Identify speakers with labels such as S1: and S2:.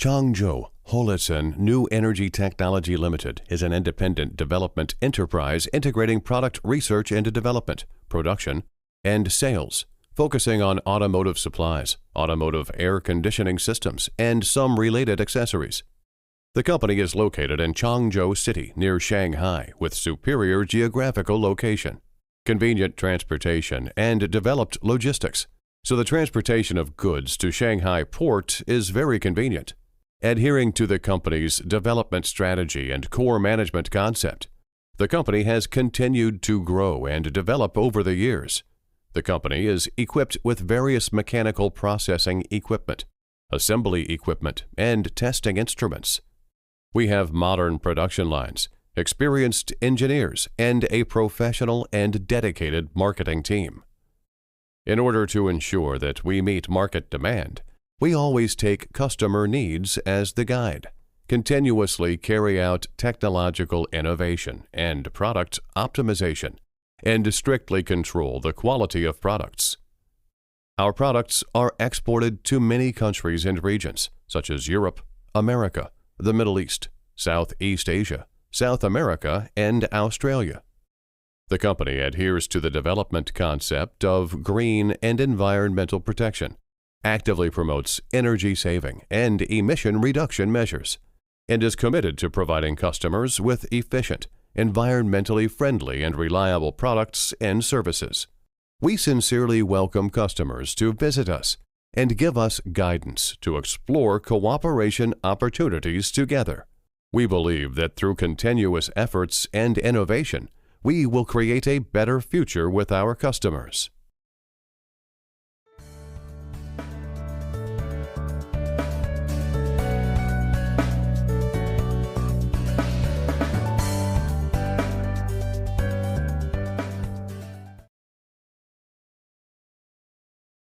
S1: Changzhou Holicen New Energy Technology Limited is an independent development enterprise integrating product research and development, production, and sales, focusing on automotive supplies, automotive air conditioning systems, and some related accessories. The company is located in Changzhou City near Shanghai with superior geographical location, convenient transportation, and developed logistics, so the transportation of goods to Shanghai port is very convenient. Adhering to the company's development strategy and core management concept, the company has continued to grow and develop over the years. The company is equipped with various mechanical processing equipment, assembly equipment, and testing instruments. We have modern production lines, experienced engineers, and a professional and dedicated marketing team. In order to ensure that we meet market demand, we always take customer needs as the guide, continuously carry out technological innovation and product optimization, and strictly control the quality of products. Our products are exported to many countries and regions, such as Europe, America, the Middle East, Southeast Asia, South America, and Australia. The company adheres to the development concept of green and environmental protection, actively promotes energy saving and emission reduction measures, and is committed to providing customers with efficient, environmentally friendly, and reliable products and services. We sincerely welcome customers to visit us and give us guidance to explore cooperation opportunities together. We believe that through continuous efforts and innovation, we will create a better future with our customers.